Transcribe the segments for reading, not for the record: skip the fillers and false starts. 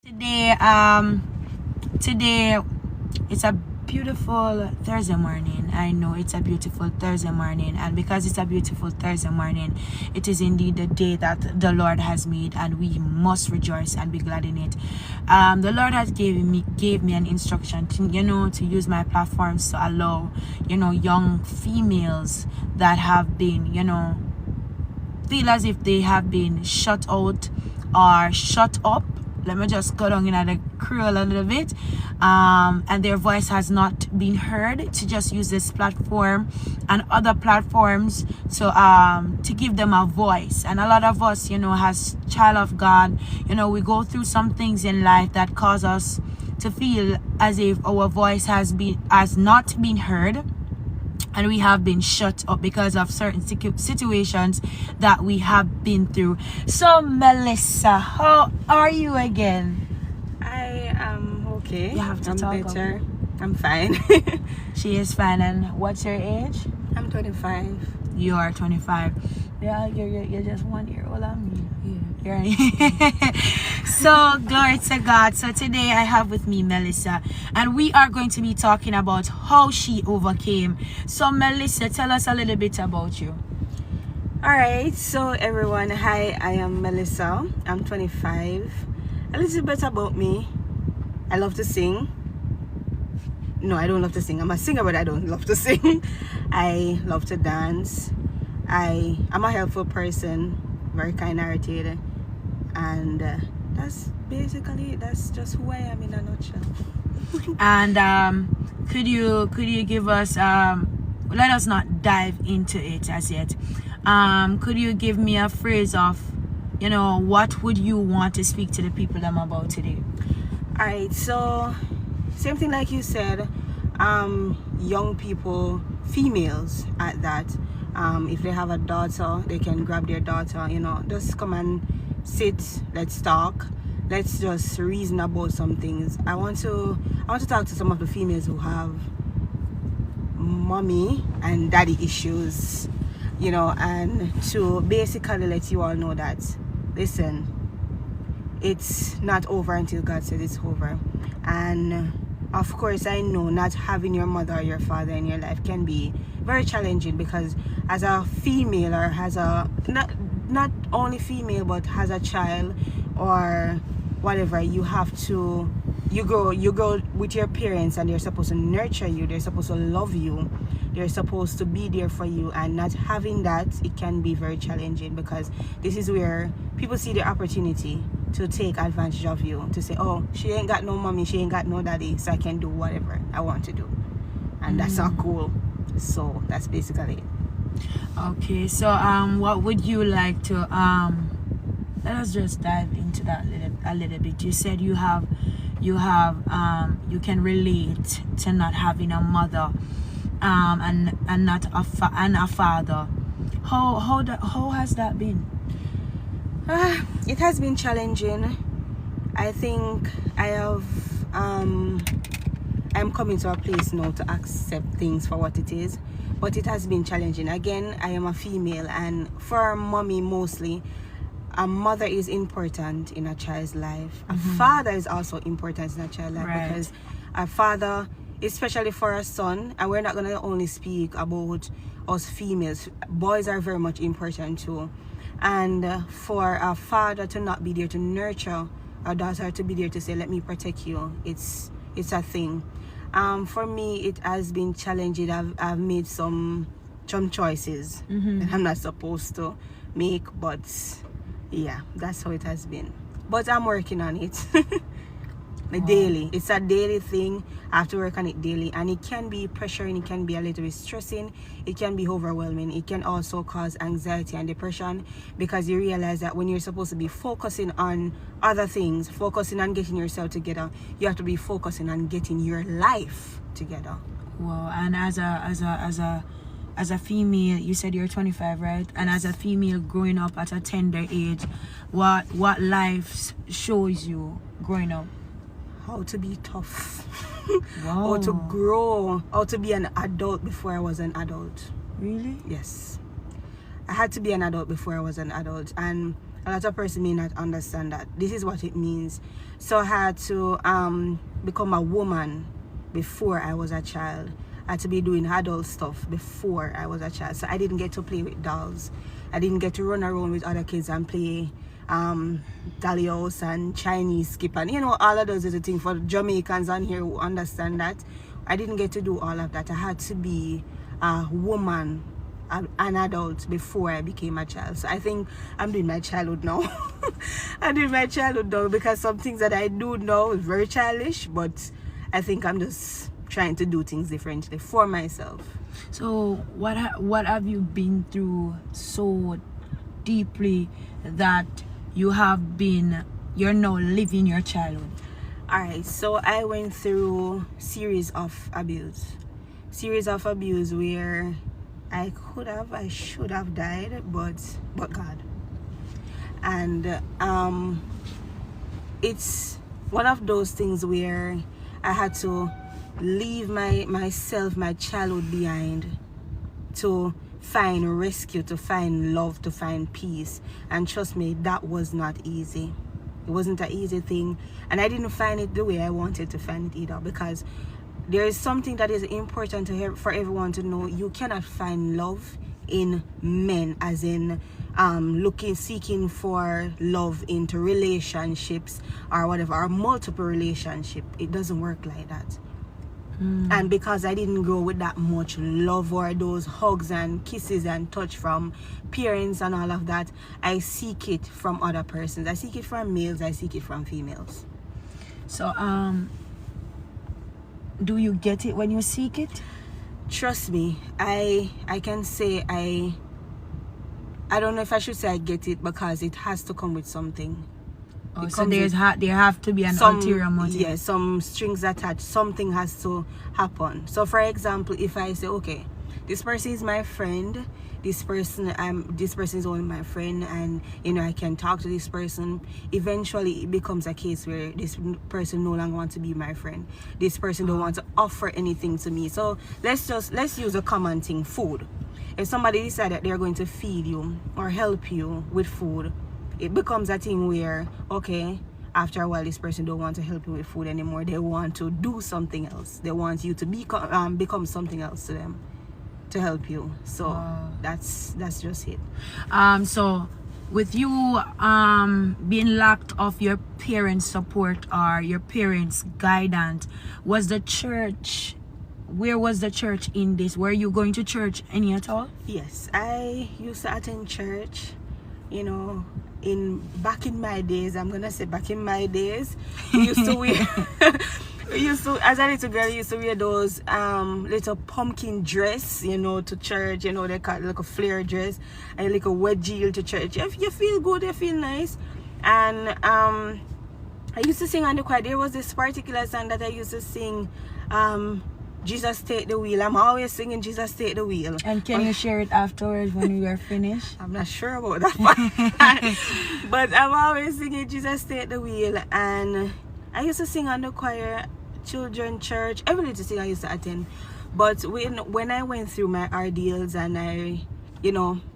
Today it's a beautiful Thursday morning. I know it's a beautiful Thursday morning, and because it's a beautiful Thursday morning, it is indeed the day that the Lord has made, and we must rejoice and be glad in it. The Lord has gave me an instruction to use my platforms to allow young females that have been feel as if they have been shut out or shut up. Let me just go down in the crew a little bit, and their voice has not been heard, to just use this platform and other platforms to give them a voice. And a lot of us, as child of God, we go through some things in life that cause us to feel as if our voice has not been heard, and we have been shut up because of certain situations that we have been through. So Melissa, how are you again? I am okay. You have to I'm talk better. over. I'm fine. She is fine. And what's your age? I'm 25. You are 25. Yeah, you're just 1 year older than me. Yeah. So glory to God. So today I have with me Melissa, and we are going to be talking about how she overcame. So Melissa, tell us a little bit about you. Alright, so everyone, hi, I am Melissa. I'm 25. A little bit about me. I love to sing. No, I don't love to sing. I'm a singer, but I don't love to sing. I love to dance. I'm a helpful person, very kind-hearted, and that's basically it. That's just who I am in a nutshell. And could you give us let us not dive into it as yet. Could you give me a phrase of what would you want to speak to the people I'm about today? Alright, so same thing like you said, young people, females at that, if they have a daughter, they can grab their daughter, just come and sit, let's talk, let's just reason about some things. I want to talk to some of the females who have mommy and daddy issues, and to basically let you all know that, listen, it's not over until God says it's over. And of course, I know not having your mother or your father in your life can be very challenging, because as a female, or as a not only female but as a child or whatever, you grow with your parents, and they're supposed to nurture you, they're supposed to love you, they're supposed to be there for you, and not having that, it can be very challenging, because this is where people see the opportunity to take advantage of you, to say, oh, she ain't got no mommy, she ain't got no daddy, so I can do whatever I want to do. And that's not cool. So that's basically it. Okay, so what would you like to let us just dive into that a little bit. You said you can relate to not having a mother and not a father. How has that been? It has been challenging. I think I'm coming to a place now to accept things for what it is, but it has been challenging. Again, I am a female, and for mommy mostly, a mother is important in a child's life. A father is also important in a child's life, right? Because a father, especially for a son, and we're not going to only speak about us females, boys are very much important too. And for a father to not be there to nurture a daughter, to be there to say, let me protect you, it's a thing. For me, it has been challenging. I've made some choices that I'm not supposed to make, but yeah, that's how it has been. But I'm working on it. Daily. It's a daily thing. I have to work on it daily, and it can be pressuring, it can be a little bit stressing, it can be overwhelming, it can also cause anxiety and depression, because you realize that when you're supposed to be focusing on other things, focusing on getting yourself together, you have to be focusing on getting your life together. Wow. And as a female, you said you're 25, right? And as a female growing up at a tender age, what life shows you growing up? How to be tough. Wow. How to grow, how to be an adult before I was an adult. Really? Yes, I had to be an adult before I was an adult. And A lot of person may not understand that. This is what it means. So I had to become a woman before I was a child. I had to be doing adult stuff before I was a child. So I didn't get to play with dolls. I didn't get to run around with other kids and play dolly house and Chinese skip and all of those is a thing for Jamaicans on here who understand that. I didn't get to do all of that. I had to be a woman, an adult before I became a child. So I think I'm doing my childhood now. I'm doing my childhood now because some things that I do now is very childish, but I think I'm just trying to do things differently for myself. So what have you been through so deeply that you're now living your childhood? Alright, so I went through series of abuse where I should have died, but God. And it's one of those things where I had to leave myself, my childhood behind to find rescue, to find love, to find peace. And trust me, that was not easy. It wasn't an easy thing, and I didn't find it the way I wanted to find it either, because there is something that is important for everyone to know. You cannot find love in men, as in seeking for love into relationships or whatever, or multiple relationship. It doesn't work like that. And because I didn't grow with that much love or those hugs and kisses and touch from parents and all of that, I seek it from other persons. I seek it from males, I seek it from females. So do you get it when you seek it? Trust me, I can say I don't know if I should say I get it, because it has to come with something. Oh, so there have to be an ulterior motive. Yeah, some strings attached. Something has to happen. So for example, if I say, okay, this person is my friend, this person is only my friend, and I can talk to this person, eventually it becomes a case where this person no longer wants to be my friend. This person don't want to offer anything to me. So let's use a common thing, food. If somebody decides that they're going to feed you or help you with food, it becomes a thing where, okay, after a while this person don't want to help you with food anymore. They want to do something else. They want you to become something else to them to help you. So that's just it. So with you being lacked of your parents' support or your parents' guidance, where was the church in this? Were you going to church any at all? Yes, I used to attend church, back in my days. I'm gonna say back in my days, we used to wear as a little girl, I used to wear those little pumpkin dress, to church. They call it like a flare dress, and like a wedge heel to church. If you feel good, you feel nice. And I used to sing on the choir. There was this particular song that I used to sing, Jesus Take the Wheel. I'm always singing Jesus Take the Wheel. And can you share it afterwards when we are finished? I'm not sure about that part. But I'm always singing Jesus Take the Wheel. And I used to sing on the choir, children church, every little thing I used to attend. But when I went through my ordeals and I,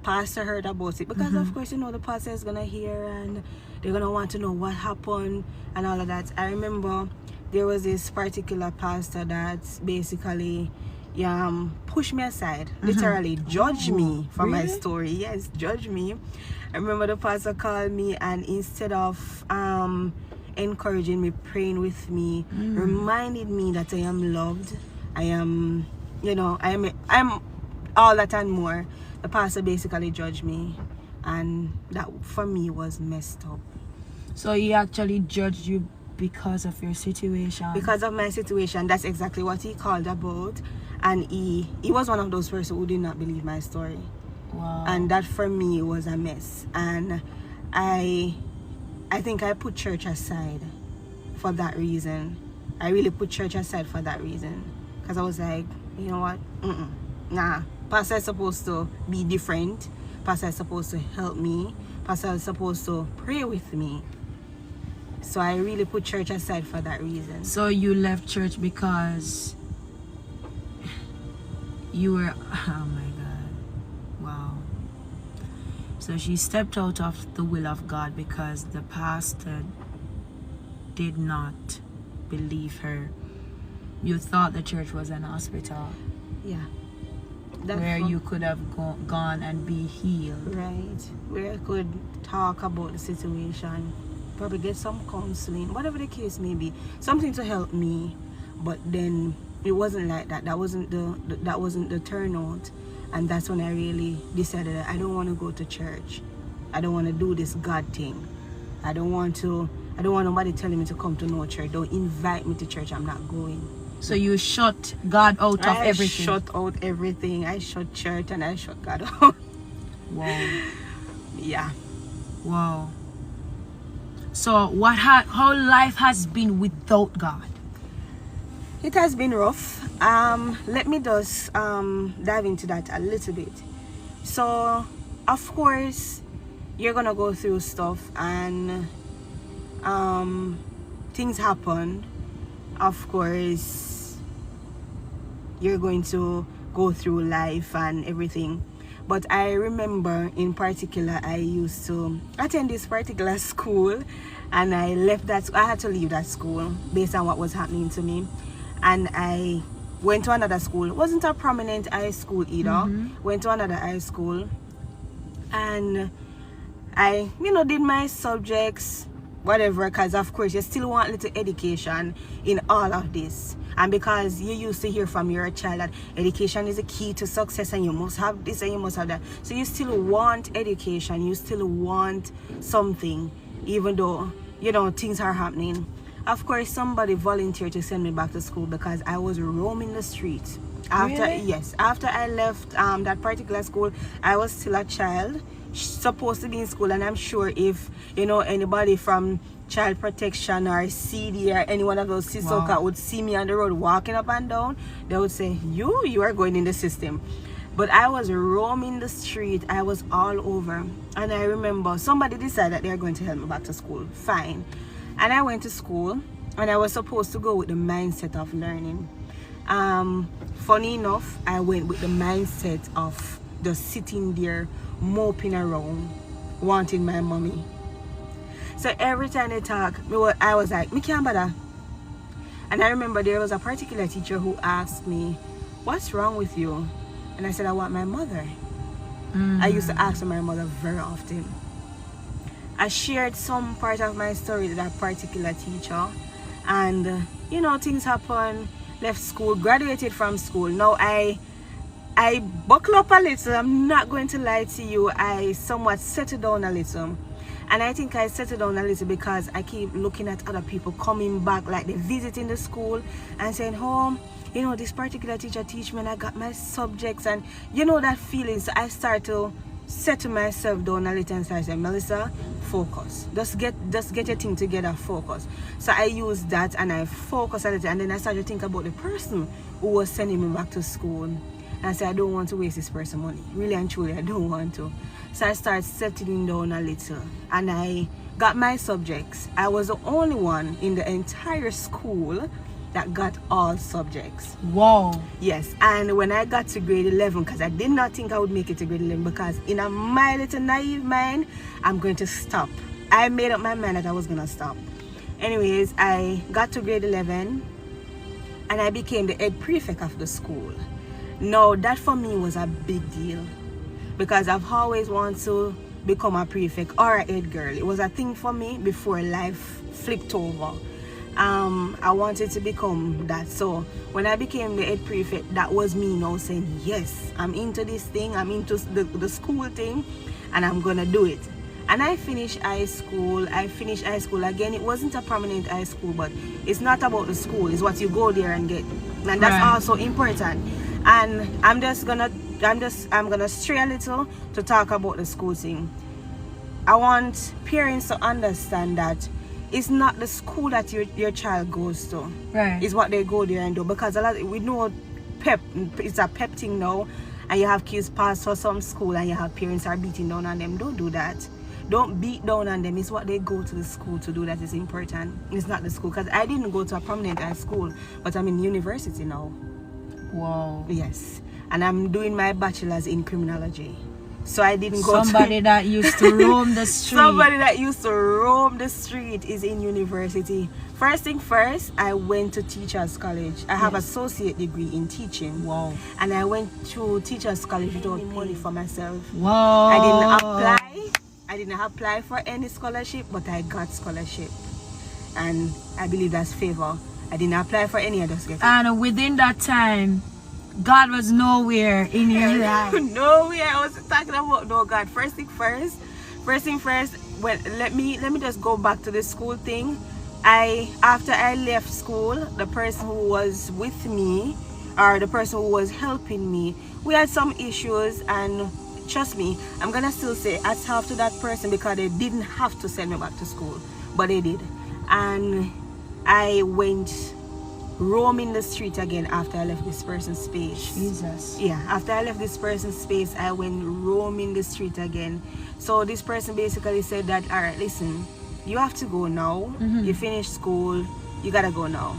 pastor heard about it, because of course, the pastor is going to hear and they're going to want to know what happened and all of that. I remember there was this particular pastor that basically pushed me aside, literally judged me for my story. Yes, judged me. I remember the pastor called me, and instead of encouraging me, praying with me, reminded me that I am loved, I am I'm all that and more, the pastor basically judged me, and that for me was messed up. So he actually judged you because of your situation? Because of my situation. That's exactly what he called about. And he was one of those persons who did not believe my story. Wow. And that for me was a mess. And I think I put church aside for that reason. I really put church aside for that reason. Because I was like, you know what? Nah. Pastor is supposed to be different. Pastor is supposed to help me. Pastor is supposed to pray with me. So I really put church aside for that reason. So you left church because you were, oh my God, wow. So she stepped out of the will of God because the pastor did not believe her. You thought the church was an hospital Yeah. where you could have gone and be healed. Right. Where I could talk about the situation, probably get some counseling, whatever the case may be, something to help me. But then it wasn't like that. That wasn't the turnout, and that's when I really decided that I don't want to go to church. I don't want to do this God thing. I don't want nobody telling me to come to no church. Don't invite me to church. I'm not going. So you shut God out of everything. I shut out everything. I shut church and I shut God out. Wow. Yeah. Wow. So how life has been without God? It has been rough. Let me just dive into that a little bit. So, of course, you're gonna go through stuff and things happen. Of course, you're going to go through life and everything. But I remember in particular, I used to attend this particular school, and I had to leave that school based on what was happening to me. And I went to another school. It wasn't a prominent high school either. Went to another high school, and I, did my subjects, whatever, because of course you still want little education in all of this. And because you used to hear from your child that education is a key to success and you must have this and you must have that. So you still want education, you still want something, even though, things are happening. Of course, somebody volunteered to send me back to school because I was roaming the street. After I left that particular school, I was still a child, supposed to be in school, and I'm sure if anybody from Child Protection or CD or any one of those Sisoka would see me on the road walking up and down, they would say, you are going in the system. But I was roaming the street. I was all over. And I remember somebody decided that they're going to help me back to school. Fine. And I went to school, and I was supposed to go with the mindset of learning. Funny enough, I went with the mindset of just sitting there moping around, wanting my mommy. So every time they talk, I was like, me can't bother. And I remember there was a particular teacher who asked me, what's wrong with you? And I said, I want my mother. I used to ask for my mother very often. I shared some part of my story to that particular teacher, and things happened. Left school, graduated from school. Now I buckle up a little. I'm not going to lie to you. I somewhat settled down a little, and I think I settled down a little because I keep looking at other people coming back, like they visiting the school and saying, this particular teacher teach me, and I got my subjects, and that feeling. So I start to settle myself down a little and start saying, Melissa, focus. Just get your thing together, focus. So I used that and I focused a little, and then I started to think about the person who was sending me back to school. And I said, I don't want to waste this person's money. Really and truly, I don't want to. So I started settling down a little, and I got my subjects. I was the only one in the entire school that got all subjects. Wow. Yes, and when I got to grade 11, because I did not think I would make it to grade 11, because in my little naive mind, I'm going to stop. I made up my mind that I was going to stop. Anyways, I got to grade 11, and I became the head prefect of the school. Now, that for me was a big deal, because I've always wanted to become a prefect or a head girl. It was a thing for me before life flipped over. I wanted to become that. So when I became the head prefect, that was me now saying, yes, I'm into this thing, I'm into the school thing, and I'm gonna do it. And I finished high school. Again, it wasn't a prominent high school, but it's not about the school, it's what you go there and get, and that's also important. And I'm gonna stray a little to talk about the school thing. I want parents to understand that it's not the school that your child goes to. Right. It's what they go there and do. Because we know it's a pep thing now, and you have kids pass for some school and you have parents are beating down on them. Don't do that. Don't beat down on them. It's what they go to the school to do that is important. It's not the school. Because I didn't go to a prominent high school, but I'm in university now. Wow. Yes. And I'm doing my bachelor's in criminology. So I didn't go Somebody to that used to roam the street. somebody that used to roam the street is in university. First thing first, I went to Teachers College. I have Yes. associate degree in teaching. Wow. And I went to Teachers College without money for myself. Wow. I didn't apply for any scholarship, but I got scholarship. And I believe that's favor. I didn't apply for any, I just get it. And within that time, God was nowhere in your life. Nowhere. I was talking about no God. First thing first. Well, let me just go back to the school thing. After I left school, the person who was with me, or the person who was helping me, we had some issues, and trust me, I'm gonna still say hats off to that person, because they didn't have to send me back to school, but they did. And I went roaming the street again after I left this person's space. Jesus. Yeah, after I left this person's space, I went roaming the street again. So this person basically said that, all right, listen, you have to go now. You finished school, you gotta go now.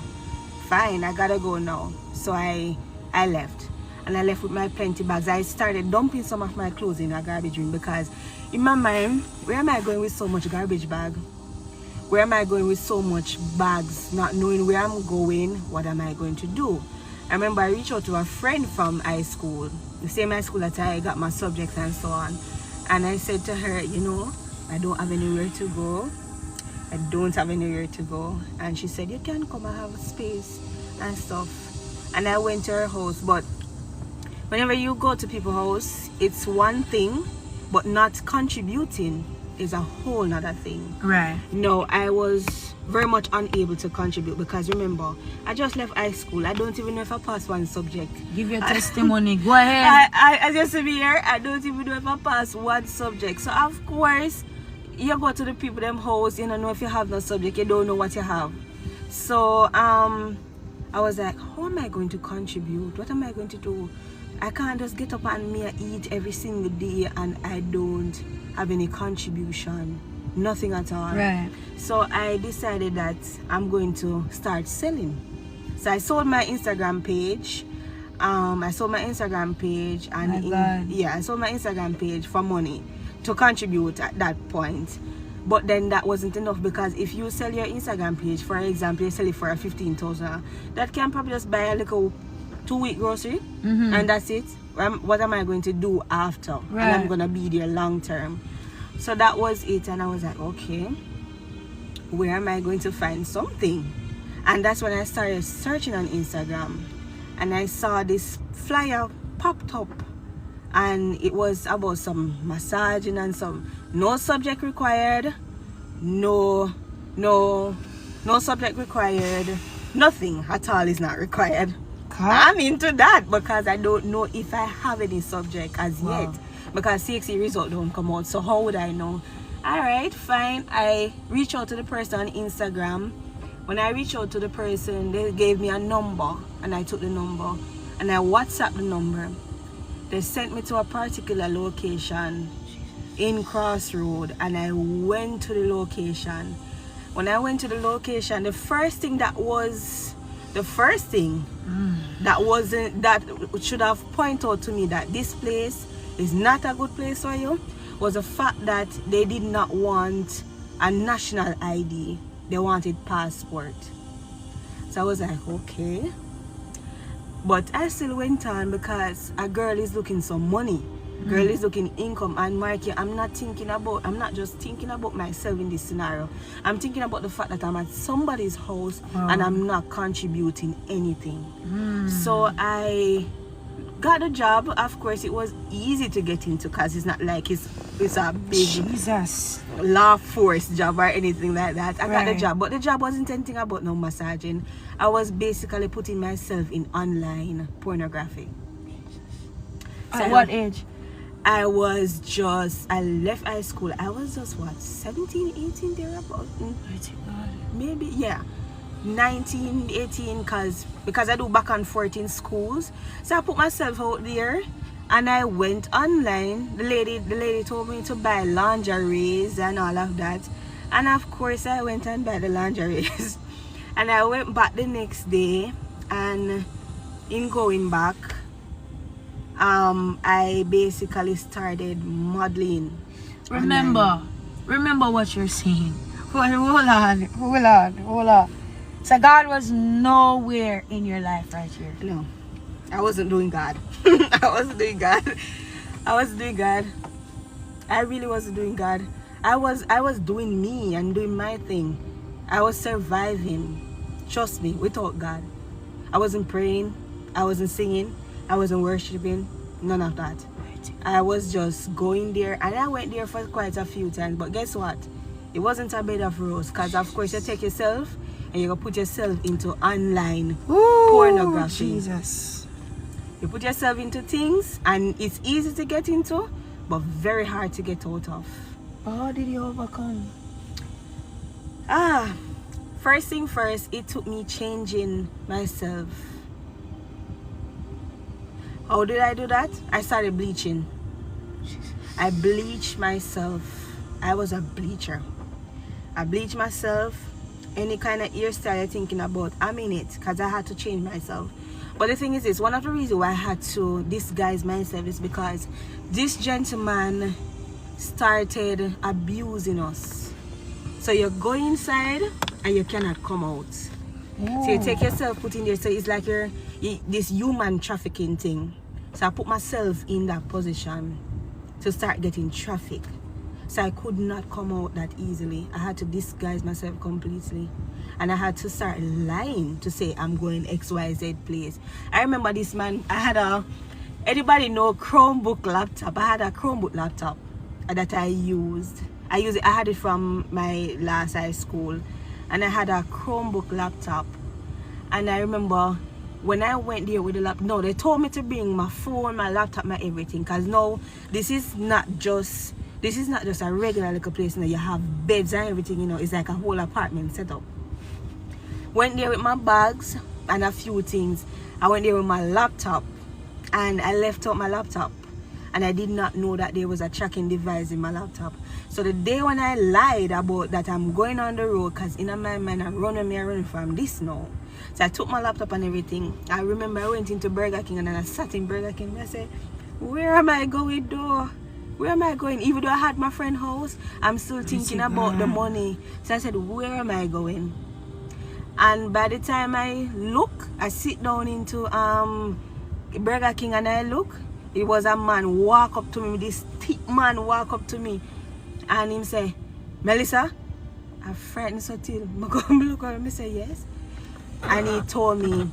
Fine, I gotta go now. So I left, and I left with my plenty bags. I started dumping some of my clothes in a garbage bin, because in my mind, where am I going with so much garbage bag? Where am I going with so much bags, not knowing where I'm going? What am I going to do? I remember I reached out to a friend from high school, the same high school that I got my subjects and so on. And I said to her, you know, I don't have anywhere to go. I don't have anywhere to go. And she said, you can come and have space and stuff. And I went to her house. But whenever you go to people's house, it's one thing, but not contributing is a whole nother thing. Right. No, I was very much unable to contribute, because remember, I just left high school. I don't even know if I passed one subject. Give your testimony. Go ahead. I just be here, I don't even know if I passed one subject. So of course, you go to the people them house, you don't know if you have no subject, you don't know what you have. So I was like, how am I going to contribute? What am I going to do? I can't just get up and me eat every single day and I don't have any contribution, nothing at all. Right. So I decided that I'm going to start selling. So I sold my Instagram page. And My God. I sold my Instagram page for money to contribute at that point. But then that wasn't enough, because if you sell your Instagram page, for example, you sell it for a 15,000, that can probably just buy a little 2-week grocery, and that's it. What am I going to do after? Right. And I'm gonna be there long term. So that was it, and I was like, okay, where am I going to find something? And that's when I started searching on Instagram, and I saw this flyer popped up, and it was about some massaging and some no subject required, no subject required, nothing at all is not required. I'm into that, because I don't know if I have any subject as yet, because CXC result don't come out, so how would I know? All right, fine. I reached out to the person on Instagram. When I reached out to the person, they gave me a number, and I took the number and I WhatsApped the number. They sent me to a particular location in Crossroad, and I went to the location. When I went to the location, the first thing that should have pointed out to me that this place is not a good place for you was the fact that they did not want a national ID. They wanted passport. So I was like, okay. But I still went on, because a girl is looking some money. Girl is looking income. And Marky, I'm not just thinking about myself in this scenario. I'm thinking about the fact that I'm at somebody's house and I'm not contributing anything. So I got a job. Of course, it was easy to get into, because it's not like it's a big Jesus. law force job or anything like that. I got the Right. job, but the job wasn't anything about no massaging. I was basically putting myself in online pornography. At what age? I left high school. I was just 17, 18 thereabout. Maybe, yeah. 19, 18, because I do back and forth in schools. So I put myself out there, and I went online. The lady told me to buy lingeries and all of that. And of course I went and buy the lingeries. And I went back the next day, and in going back, I basically started modeling. Remember what you're saying. Hold on. So God was nowhere in your life right here. No, I wasn't doing God. I wasn't doing God. I really wasn't doing God. I was doing me and doing my thing. I was surviving. Trust me, without God. I wasn't praying. I wasn't singing. I wasn't worshiping. None of that. I was just going there, and I went there for quite a few times. But guess what? It wasn't a bed of roses, because of course you take yourself and you put yourself into online pornography. Jesus. You put yourself into things, and it's easy to get into, but very hard to get out of. How did you overcome? First thing first, it took me changing myself. How did I do that? I started bleaching. I bleached myself. I was a bleacher. I bleached myself. Any kind of hairstyle you're thinking about, I'm in it, because I had to change myself. But the thing is this, one of the reasons why I had to disguise myself is because this gentleman started abusing us. So you go inside and you cannot come out. So you take yourself, put in there. So it's like this human trafficking thing. So I put myself in that position to start getting trafficked. So I could not come out that easily. I had to disguise myself completely. And I had to start lying to say I'm going XYZ place. I remember this man, anybody know Chromebook laptop? I had a Chromebook laptop that I used. I had it from my last high school. And I had a Chromebook laptop. And I remember when I went there with the laptop, no, they told me to bring my phone, my laptop, my everything. Because no, this is not just a regular little place. You know, you have beds and everything, you know. It's like a whole apartment set up. Went there with my bags and a few things. I went there with my laptop. And I left out my laptop. And I did not know that there was a tracking device in my laptop. So the day when I lied about that I'm going on the road, because in my mind I'm running from this now. So I took my laptop and everything. I remember I went into Burger King and then I sat in Burger King and I said, where am I going though? Where am I going? Even though I had my friend's house, I'm still thinking about the money. So I said, where am I going? And by the time I sit down into Burger King and I look, it was a man walk up to me, this thick man walk up to me. And him say, Melissa, I'm frightened so till. I go look at him and say, yes. And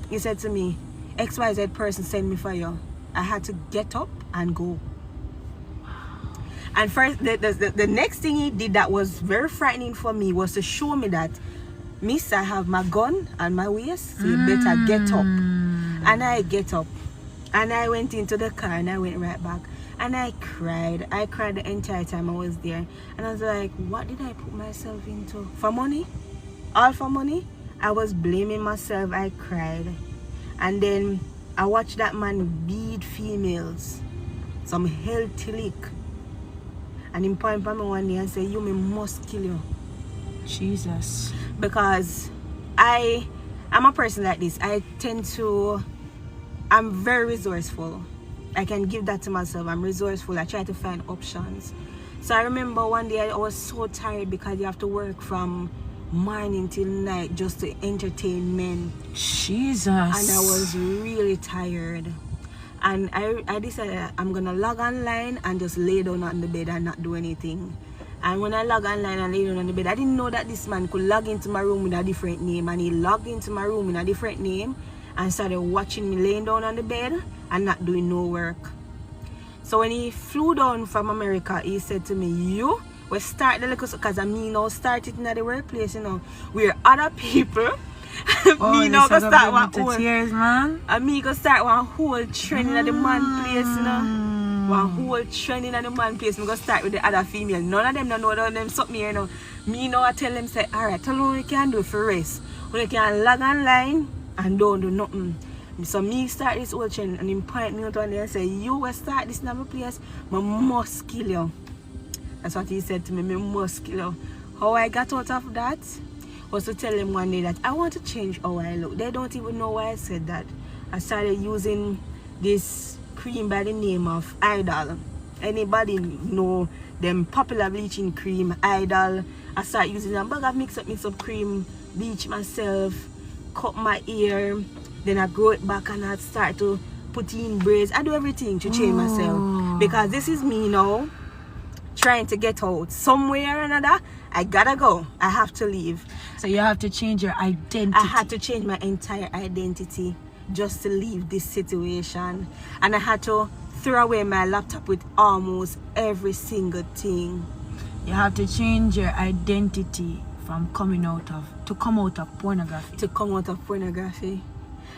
he said to me, XYZ person sent me for you. I had to get up and go. And first, the next thing he did that was very frightening for me was to show me that, miss, I have my gun on my waist, so you better get up. And I get up. And I went into the car and I went right back. And I cried. I cried the entire time I was there. And I was like, what did I put myself into? For money? All for money? I was blaming myself. I cried. And then I watched that man beat females. Some healthy lick. And he pointed at me one day and said, you me must kill you. Jesus. Because I'm a person like this. I'm very resourceful. I can give that to myself. I'm resourceful. I try to find options. So I remember one day I was so tired because you have to work from morning till night just to entertain men. Jesus. And I was really tired. And I decided I'm going to log online and just lay down on the bed and not do anything. And when I log online and lay down on the bed, I didn't know that this man could log into my room with a different name. And he logged into my room with a different name and started watching me laying down on the bed and not doing no work. So when he flew down from America, he said to me, you will start the little, because me now started in the workplace, you know, where other people me now go start one whole tears, man. And me go start one whole trend in the man place, you know. One whole trend in the man place. Me go start with the other female. None of them don't know them something here, you know. Me now I tell them, say, alright, tell them what you can do for rest. When you can log online and don't do nothing. So me start this whole trend and him point me out one day and say, you will start this in my place, I must kill you. That's what he said to me, I must kill you. How I got out of that was to tell him one day that I want to change how I look. They don't even know why I said that. I started using this cream by the name of Idol. Anybody know them popular bleaching cream, Idol? I start using a bag of mix up cream, bleach myself, cut my hair, then I grow it back and I start to put in braids. I do everything to change myself because this is me now trying to get out somewhere or another. I gotta go. I have to leave. So you have to change your identity. I had to change my entire identity just to leave this situation, and I had to throw away my laptop with almost every single thing. You have to change your identity from come out of pornography. To come out of pornography.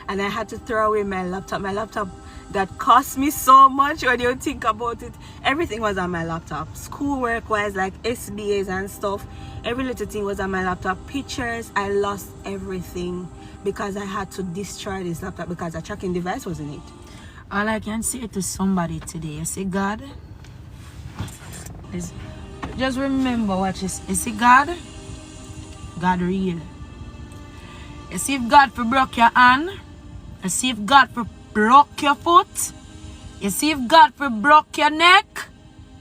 And I had to throw away my laptop. My laptop that cost me so much when you think about it. Everything was on my laptop. Schoolwork wise, like SBAs and stuff. Every little thing was on my laptop. Pictures, I lost everything because I had to destroy this laptop because a tracking device was in it. All I can say to somebody today, you see, God, just remember what you see, God real. You see, if God for broke your hand, you see, if God for broke your foot, you see, if God for broke your neck,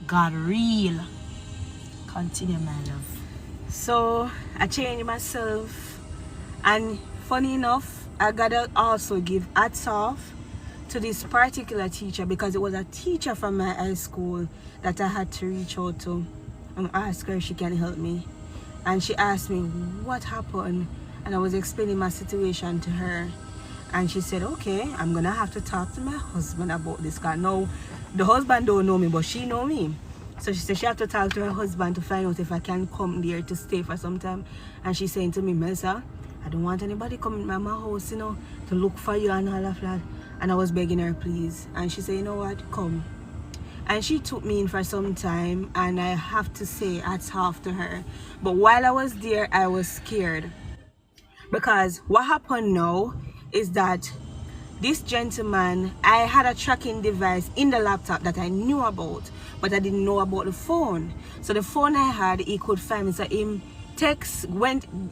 God real. Continue, my love. So I changed myself, and funny enough, I gotta also give hats off to this particular teacher because it was a teacher from my high school that I had to reach out to and ask her if she can help me. And she asked me what happened, and I was explaining my situation to her, and she said, okay, I'm gonna have to talk to my husband about this guy. Now the husband don't know me, but she know me. So she said she have to talk to her husband to find out if I can come there to stay for some time. And she's saying to me, Melissa, I don't want anybody coming to my house, you know, to look for you and all of that. And I was begging her, please. And she said, you know what, come. And she took me in for some time, and I have to say hats off to her. But while I was there, I was scared. Because what happened now is that this gentleman, I had a tracking device in the laptop that I knew about, but I didn't know about the phone. So the phone I had, he could find me. So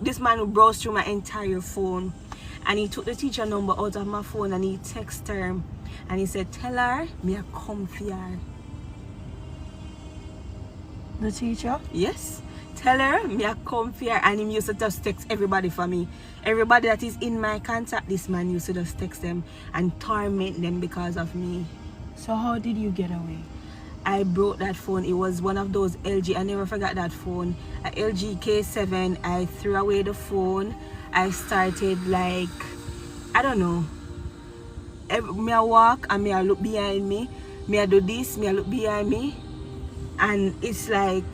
this man who browsed through my entire phone, and he took the teacher number out of my phone and he texted her and he said, tell her me I come for her. The teacher? Yes. Tell her me I come for her. And he used to just text everybody for me. Everybody that is in my contact, this man used to just text them and torment them because of me. So how did you get away? I broke that phone. It was one of those LG. I never forgot that phone. A LG K7. I threw away the phone. I started like, I don't know. Me I walk and me I look behind me. Me I do this, me I look behind me. And it's like,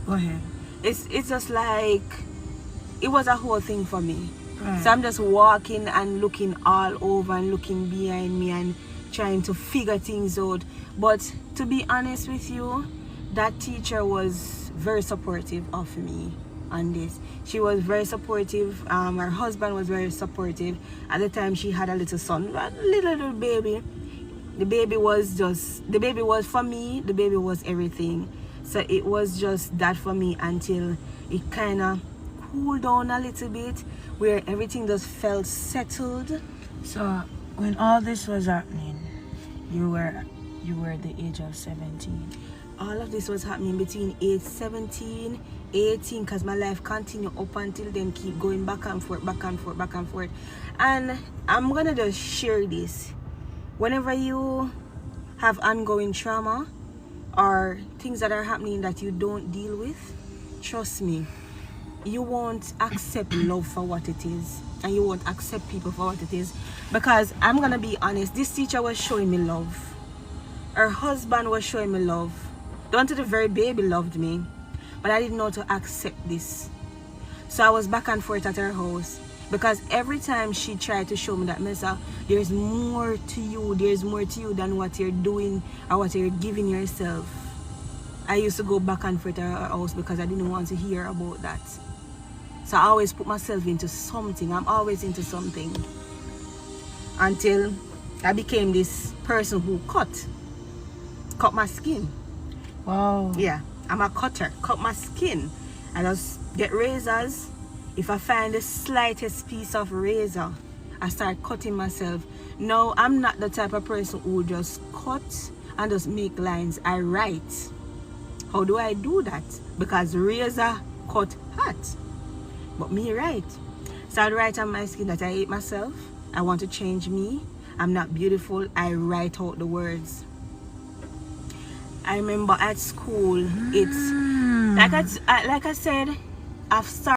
Go ahead. it's just like, it was a whole thing for me. Right. So I'm just walking and looking all over and looking behind me and trying to figure things out. But to be honest with you, that teacher was very supportive of me on this. She was very supportive. Her husband was very supportive. At the time she had a little son, a little baby. The baby was for me, the baby was everything. So it was just that for me until it kind of cooled down a little bit, where everything just felt settled. So when all this was happening, you were the age of 17. All of this was happening between age 17, 18, because my life continued up until then, keep going back and forth, back and forth, back and forth. And I'm gonna just share this. Whenever you have ongoing trauma or things that are happening that you don't deal with, trust me, you won't accept love for what it is, and you won't accept people for what it is. Because I'm gonna be honest, this teacher was showing me love. Her husband was showing me love. Down to the very baby loved me, but I didn't know to accept this. So I was back and forth at her house, because every time she tried to show me that, Melissa, there's more to you than what you're doing or what you're giving yourself. I used to go back and forth at her house because I didn't want to hear about that. So I always put myself into something. I'm always into something. Until I became this person who cut my skin. Wow. Yeah, I'm a cutter. Cut my skin. I just get razors. If I find the slightest piece of razor, I start cutting myself. No, I'm not the type of person who just cut and just make lines. I write. How do I do that? Because razor cut hot. But me write. So I write on my skin that I hate myself. I want to change me. I'm not beautiful. I write out the words. I remember at school, it's like I said, I've started